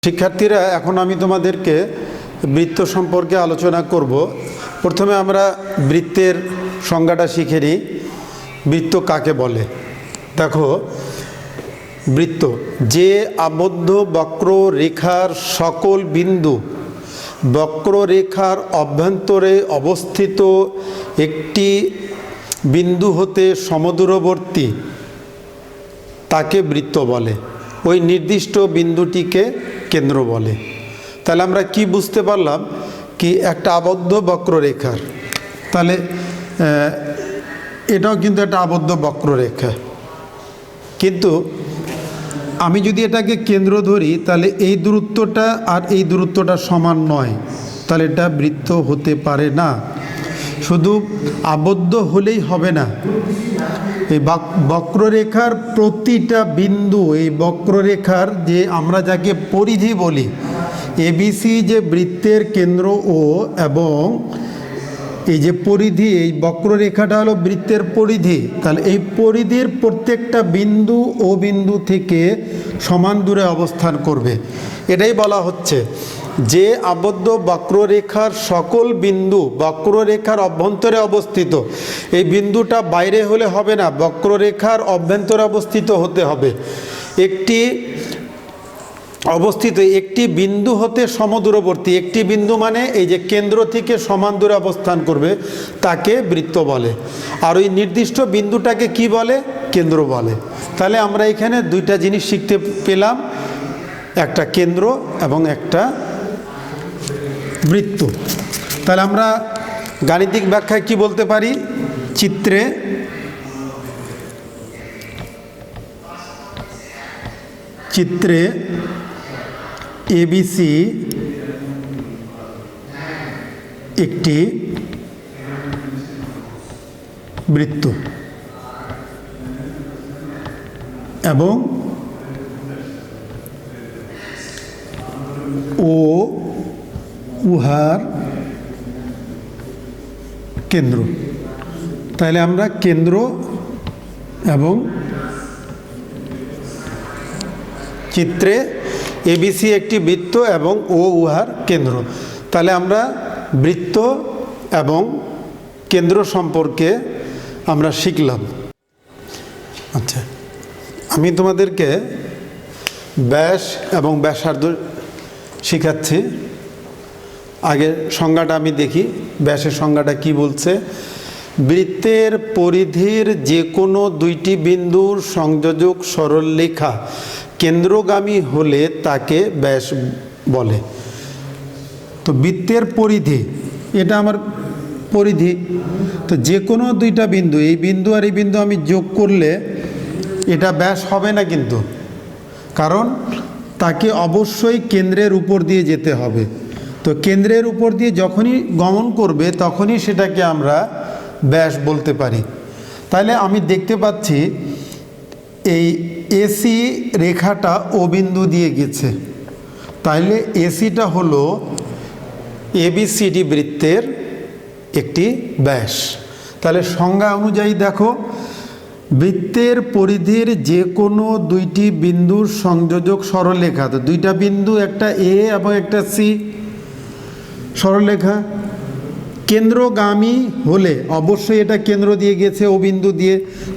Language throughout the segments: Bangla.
শিক্ষার্থীরা, এখন আমি তোমাদেরকে বৃত্ত সম্পর্কে আলোচনা করব। প্রথমে আমরা বৃত্তের সংজ্ঞাটা শিখে নিই। বৃত্ত কাকে বলে? দেখো, বৃত্ত যে আবদ্ধ বক্ররেখার সকল বিন্দু বক্ররেখার অভ্যন্তরে অবস্থিত একটি বিন্দু হতে সমদূরবর্তী তাকে বৃত্ত বলে। ওই নির্দিষ্ট বিন্দুটিকে কেন্দ্র বলে। তাহলে আমরা কি বুঝতে পারলাম? কি একটা আবদ্ধ বক্ররেখার, তাহলে এটাও কিন্তু একটা আবদ্ধ বক্ররেখা, কিন্তু আমি যদি এটাকে কেন্দ্র ধরি তাহলে এই দূরত্বটা আর এই দূরত্বটা সমান নয়, তাহলে এটা বৃত্ত হতে পারে না। শুধু আবদ্ধ হলেই হবে না, এই বক্ররেখার প্রতিটা বিন্দু, এই বক্ররেখার যে আমরা যাকে পরিধি বলি, এবিসি যে বৃত্তের কেন্দ্র ও, এবং এই যে পরিধি, এই বক্ররেখাটা হলো বৃত্তের পরিধি, তাহলে এই পরিধির প্রত্যেকটা বিন্দু ও বিন্দু থেকে সমান দূরে অবস্থান করবে। এটাই বলা হচ্ছে যে আবদ্ধ বক্ররেখার সকল বিন্দু বক্ররেখার অভ্যন্তরে অবস্থিত। এই বিন্দুটা বাইরে হলে হবে না, বক্ররেখার অভ্যন্তরে অবস্থিত হতে হবে। একটি বিন্দু হতে সমদূরবর্তী, একটি বিন্দু মানে এই যে কেন্দ্র থেকে সমান দূরে অবস্থান করবে তাকে বৃত্ত বলে। আর ওই নির্দিষ্ট বিন্দুটাকে কি বলে? কেন্দ্র বলে। তাহলে আমরা এখানে দুইটা জিনিস শিখতে পেলাম, একটা কেন্দ্র এবং একটা বৃত্ত। তাহলে আমরা গাণিতিক ব্যাখ্যায় কি বলতে পারি? চিত্রে এবিসি একটি বৃত্ত এবং ও উহার কেন্দ্র। তাহলে আমরা কেন্দ্র এবং চিত্রে এবিসি একটি বৃত্ত এবং ও উহার কেন্দ্র। তাহলে আমরা বৃত্ত এবং কেন্দ্র সম্পর্কে আমরা শিখলাম। আচ্ছা, আমি তোমাদেরকে ব্যাস এবং ব্যাসার্ধ শিখাচ্ছি। আগে সংজ্ঞাটা আমি দেখি, ব্যাসের সংজ্ঞাটা কি বলছে। বৃত্তের পরিধির যে কোনো দুইটি বিন্দুর সংযোজক সরলরেখা কেন্দ্রগামী হলে তাকে ব্যাস বলে। তো বৃত্তের পরিধি, এটা আমার পরিধি। তো যে কোনো দুইটা বিন্দু, এই বিন্দু আর এই বিন্দু আমি যোগ করলে এটা ব্যাস হবে না কিন্তু, কারণ তাকে অবশ্যই কেন্দ্রের উপর দিয়ে যেতে হবে। তো কেন্দ্রের উপর দিয়ে যখনই গমন করবে তখনই সেটাকে আমরা ব্যাস বলতে পারি। তাহলে আমি দেখতে পাচ্ছি এই এসি রেখাটা ও বিন্দু দিয়ে গেছে, তাইলে এসিটা হলো এবিসিডি বৃত্তের একটি ব্যাস। তাহলে সংজ্ঞা অনুযায়ী দেখো, বৃত্তের পরিধির যে কোনো দুইটি বিন্দুর সংযোজক সরলরেখা, তো দুইটা বিন্দু, একটা এ এবং একটা সি সরলরেখা, কেন্দ্রগামী হলে, অবশ্যই এটা কেন্দ্র দিয়ে গেছে ও বিন্দু দিয়ে,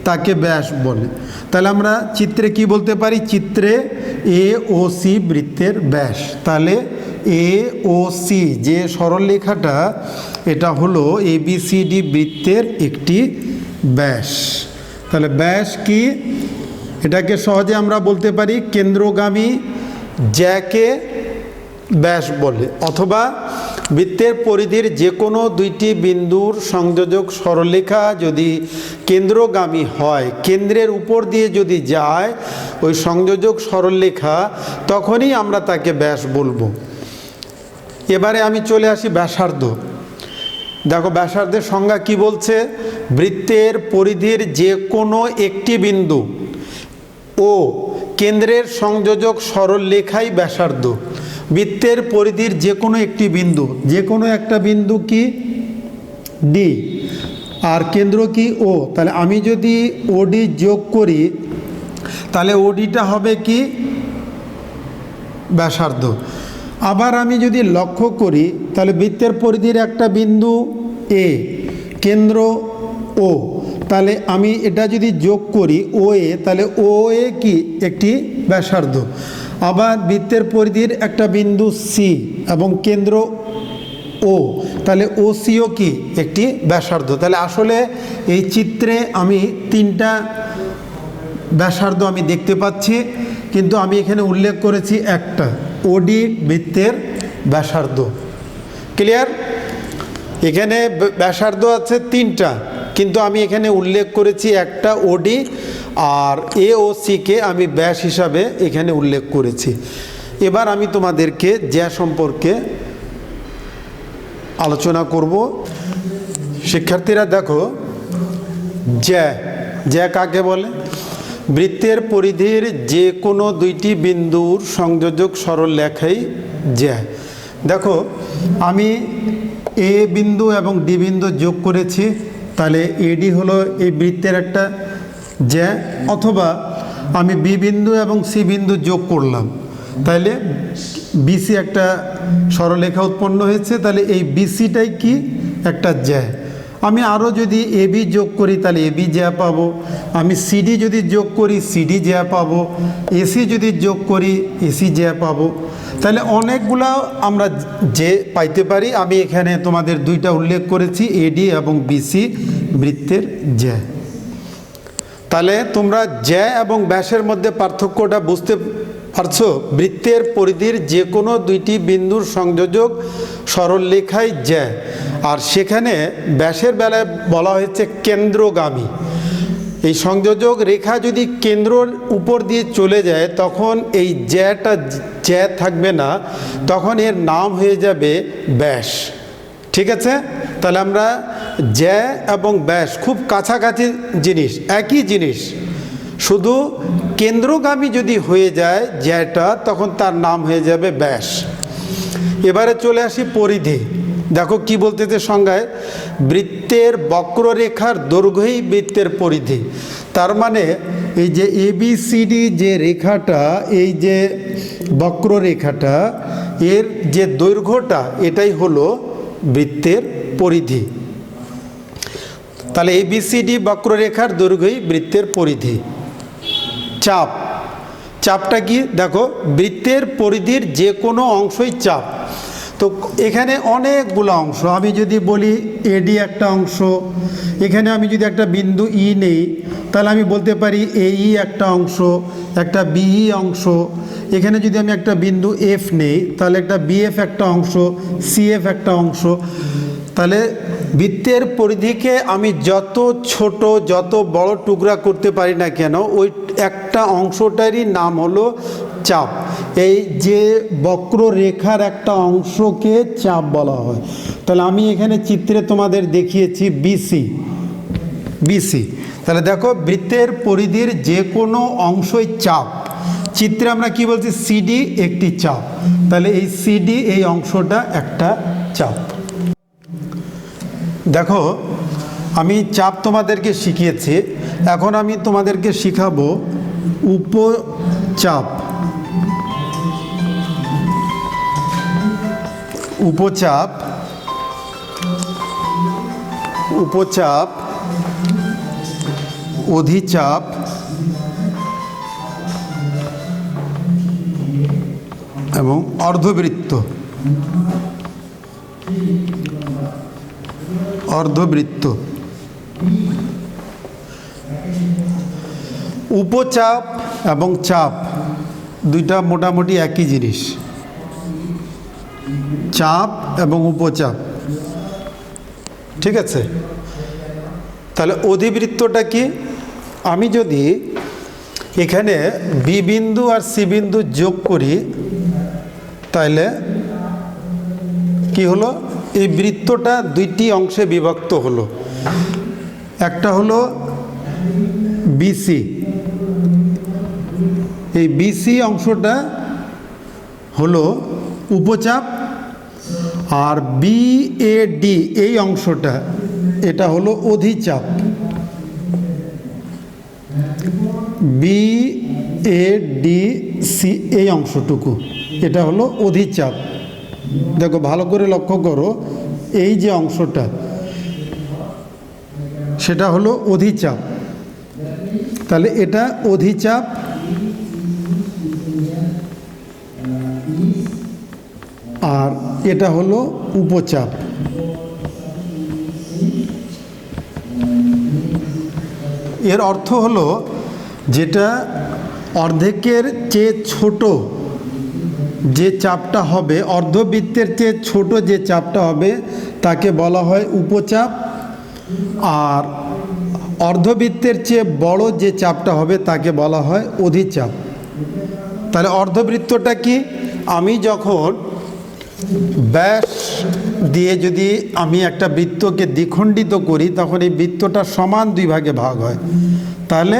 তাকে ব্যাস বলে। তাহলে আমরা চিত্রে কি বলতে পারি? চিত্রে এ ও সি বৃত্তের ব্যাস। তাহলে এ ও সি যে সরলরেখাটা, এটা হলো এবিসিডি বৃত্তের একটি ব্যাস। তাহলে ব্যাস কি? এটাকে সহজে আমরা বলতে পারি কেন্দ্রগামী জ্যাকে ব্যাস বলে, অথবা বৃত্তের পরিধির যে কোনো দুইটি বিন্দুর সংযোজক সরলরেখা যদি কেন্দ্রগামী হয়, কেন্দ্রের উপর দিয়ে যদি যায় ওই সংযোজক সরলরেখা, তখনই আমরা তাকে ব্যাস বলবো। এবারে আমি চলে আসি ব্যাসার্ধ। দেখো, ব্যাসার্ধের সংজ্ঞা কি বলছে? বৃত্তের পরিধির যে কোনো একটি বিন্দু ও কেন্দ্রের সংযোজক সরলরেখাই ব্যাসার্ধ। বৃত্তের পরিধির যে কোনো একটি বিন্দু, যে কোনো একটা বিন্দু কি? ডি, আর কেন্দ্র কি? ও। তাহলে আমি যদি ওডি যোগ করি তাহলে ওডিটা হবে কি? ব্যাসার্ধ। আবার আমি যদি লক্ষ্য করি তাহলে বৃত্তের পরিধির একটা বিন্দু এ, কেন্দ্র ও, তাহলে আমি এটা যদি যোগ করি ও এ, তাহলে ও এ কি একটি ব্যাসার্ধ। আবার বৃত্তের পরিধির একটা বিন্দু সি এবং কেন্দ্র ও, তাহলে ও সিও কি একটি ব্যাসার্ধ। তাহলে আসলে এই চিত্রে আমি তিনটা ব্যাসার্ধ আমি দেখতে পাচ্ছি, কিন্তু আমি এখানে উল্লেখ করেছি একটা, ওডি বৃত্তের ব্যাসার্ধ। ক্লিয়ার? এখানে ব্যাসার্ধ আছে তিনটা, কিন্তু আমি এখানে উল্লেখ করেছি একটা ওডি, আর এ ও সিকে আমি ব্যাস হিসাবে এখানে উল্লেখ করেছি। এবার আমি তোমাদেরকে জ্যা সম্পর্কে আলোচনা করব। শিক্ষার্থীরা দেখো, জ্যা কাকে বলে? বৃত্তের পরিধির যে কোনো দুইটি বিন্দুর সংযোজক সরল রেখাই জ্যা। দেখো, আমি এ বিন্দু এবং ডি বিন্দু যোগ করেছি, তাহলে এডি হলো এই বৃত্তের একটা জ্যা। অথবা আমি বি বিন্দু এবং সি বিন্দু যোগ করলাম, তাহলে বিসি একটা সরলরেখা উৎপন্ন হয়েছে, তাহলে এই বিসিটাই কি একটা জ্যা। আমি আরও যদি এবি যোগ করি তাহলে এবি জ্যা পাবো। আমি সিডি যদি যোগ করি সিডি জ্যা পাবো। এসি যদি যোগ করি এসি জ্যা পাবো। তাহলে অনেকগুলো আমরা যে পাইতে পারি। আমি এখানে তোমাদের দুইটা উল্লেখ করেছি, এডি এবং বিসি বৃত্তের জ্যা। তাহলে তোমরা জ্যা এবং ব্যাসের মধ্যে পার্থক্যটা বুঝতে পারছো? বৃত্তের পরিধির যে কোনো দুইটি বিন্দুর সংযোজক সরলরেখাই জ্যা, আর সেখানে ব্যাসের বেলায় বলা হয়েছে কেন্দ্রগামী। এই সংযোজক রেখা যদি কেন্দ্রর উপর দিয়ে চলে যায় তখন এই জ্যাটা জ্যা থাকবে না, তখন এর নাম হয়ে যাবে ব্যাস। ঠিক আছে? তাহলে আমরা জ্যা এবং ব্যাস খুব কাছাকাছি জিনিস, একই জিনিস, শুধু কেন্দ্রগামী যদি হয়ে যায় জ্যাটা, তখন তার নাম হয়ে যাবে ব্যাস। এবারে চলে আসি পরিধি। দেখো কি বলতেছে সংজ্ঞায়, বৃত্তের বক্ররেখার দৈর্ঘ্যই বৃত্তের পরিধি। তার মানে এই যে এবিসিডি যে রেখাটা, এই যে বক্ররেখাটা, এর যে দৈর্ঘ্যটা এটাই হলো বৃত্তের পরিধি। তাহলে এবিসিডি বক্ররেখার দৈর্ঘ্যই বৃত্তের পরিধি। চাপ, চাপটা কি? দেখো, বৃত্তের পরিধির যে কোনো অংশই চাপ। তো এখানে অনেকগুলো অংশ, আমি যদি বলি এডি একটা অংশ, এখানে আমি যদি একটা বিন্দু ই নেই তাহলে আমি বলতে পারি এই একটা অংশ, একটা বিই অংশ। এখানে যদি আমি একটা বিন্দু এফ নেই তাহলে একটা বিএফ একটা অংশ, সিএফ একটা অংশ। তাহলে বৃত্তের পরিধিকে আমি যত ছোট যত বড় টুকরা করতে পারি না কেন, ওই একটা অংশটারই নাম হলো চাপ। এই যে বক্ররেখার একটা অংশকে চাপ বলা হয়। তাহলে আমি এখানে চিত্রে তোমাদের দেখিয়েছি বিসি। তাহলে দেখো, বৃত্তের পরিধির যে কোনো অংশই চাপ। চিত্রে আমরা কি বলছি? সিডি একটি চাপ। তাহলে এই সিডি এই অংশটা একটা চাপ। দেখো, আমি চাপ তোমাদেরকে শিখিয়েছি, এখন আমি তোমাদেরকে শিখাবো উপচাপ। উপচাপ, অধিচাপ এবং অর্ধবৃত্ত। উপচাপ এবং চাপ দুইটা মোটামুটি একই জিনিস। চাপ এবং উপচাপ, ঠিক আছে? তাহলে অধিবৃত্তটা কি? আমি যদি এখানে বি বিন্দু আর সি বিন্দু যোগ করি তাহলে কি হলো? এই বৃত্তটা দুইটি অংশে বিভক্ত হলো। একটা হলো বিসি, এই বিসি অংশটা হলো উপচাপ, আর বিএডি এই অংশটা এটা হলো অধিচাপ। এ ডি সি এই অংশটুকু, এটা হলো অধিচাপ। দেখো ভালো করে লক্ষ্য করো, এই যে অংশটা সেটা হলো অধিচাপ। তাহলে এটা অধিচাপ, আর এটা হলো উপচাপ। এর অর্থ হলো যেটা অর্ধেকের চেয়ে ছোট যে চাপটা হবে, অর্ধবৃত্তের চেয়ে ছোট যে চাপটা হবে তাকে বলা হয় উপচাপ, আর অর্ধবৃত্তের চেয়ে বড় যে চাপটা হবে তাকে বলা হয় অধিচাপ। তাহলে অর্ধবৃত্তটা কি? আমি যখন ব্যাস দিয়ে যদি আমি একটা বৃত্তকে দ্বিখণ্ডিত করি তখন এই বৃত্তটা সমান দুই ভাগে ভাগ হয়। তাহলে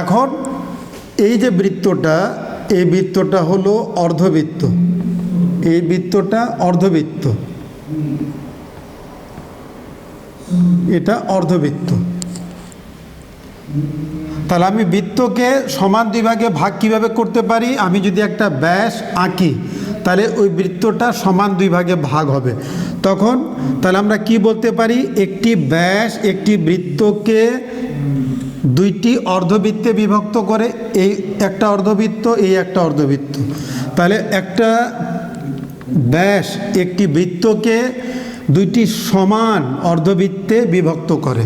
এখন এই যে বৃত্তটা, এই বৃত্তটা হলো অর্ধবৃত্ত, এই বৃত্তটা অর্ধবৃত্ত, এটা অর্ধবৃত্ত। তাহলে আমি বৃত্তকে সমান দুই ভাগে ভাগ কিভাবে করতে পারি? আমি যদি একটা ব্যাস আঁকি তাহলে ওই বৃত্তটা সমান দুই ভাগে ভাগ হবে। তখন তাহলে আমরা কি বলতে পারি? একটি ব্যাস একটি বৃত্তকে দুইটি অর্ধবৃত্তে বিভক্ত করে, এই একটা অর্ধবৃত্ত, এই একটা অর্ধবৃত্ত। তাহলে একটা ব্যাস একটি বৃত্তকে দুইটি সমান অর্ধবৃত্তে বিভক্ত করে।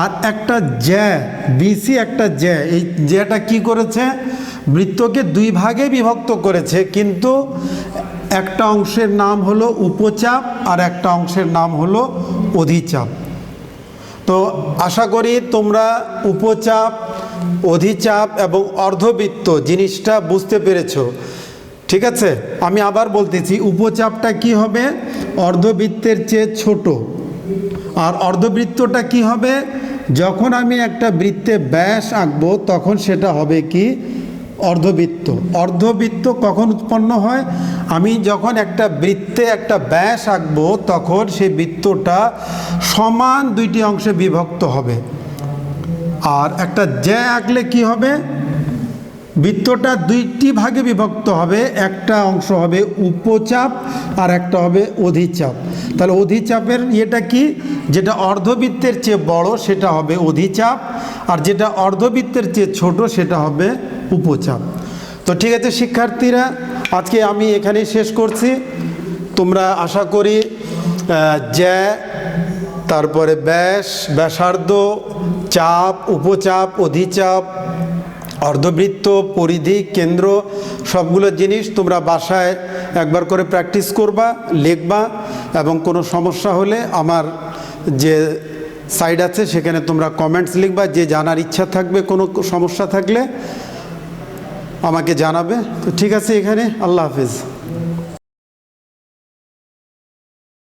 আর একটা জ্যা, বিসি একটা জ্যা, এই জ্যাটা কি করেছে? বৃত্তকে দুই ভাগে বিভক্ত করেছে, কিন্তু একটা অংশের নাম হলো উপচাপ আর একটা অংশের নাম হলো অধিচাপ। তো আশা করি তোমরা উপচাপ, অধিচাপ এবং অর্ধবৃত্ত জিনিসটা বুঝতে পেরেছো। ঠিক আছে, আমি আবার বলতেছি, উপচাপটা কি হবে? অর্ধবৃত্তের চেয়ে ছোট। আর অর্ধবৃত্তটা কি হবে? যখন আমি একটা বৃত্তে ব্যাস আঁকবো তখন সেটা হবে কি? অর্ধবৃত্ত। অর্ধবৃত্ত কখন উৎপন্ন হয়? আমি যখন একটা বৃত্তে একটা ব্যাস আঁকবো তখন সেই বৃত্তটা সমান দুইটি অংশে বিভক্ত হবে। আর একটা জ্যা আঁকলে কি হবে? বৃত্তটা দুইটি ভাগে বিভক্ত হবে, একটা অংশ হবে উপচাপ আর একটা হবে অধিচাপ। তাহলে অধিচাপের ইয়েটা কি? যেটা অর্ধবৃত্তের চেয়ে বড় সেটা হবে অধিচাপ, আর যেটা অর্ধবৃত্তের চেয়ে ছোট সেটা হবে উপচাপ। তো ঠিক আছে শিক্ষার্থীরা, আজকে আমি এখানেই শেষ করছি। তোমরা আশা করি জ্যা, তারপরে ব্যাস, ব্যাসার্ধ, চাপ, উপচাপ, অধিচাপ, অর্ধবৃত্ত, পরিধি, কেন্দ্র, সবগুলো জিনিস তোমরা বাসায় একবার করে প্র্যাকটিস করবা, লিখবা, এবং কোনো সমস্যা হলে আমার যে সাইট আছে সেখানে তোমরা কমেন্টস লিখবা। যে জানার ইচ্ছা থাকবে কোনো সমস্যা থাকলে আমাকে জানাবে। তো ঠিক আছে, এখানে আল্লাহ হাফেজ।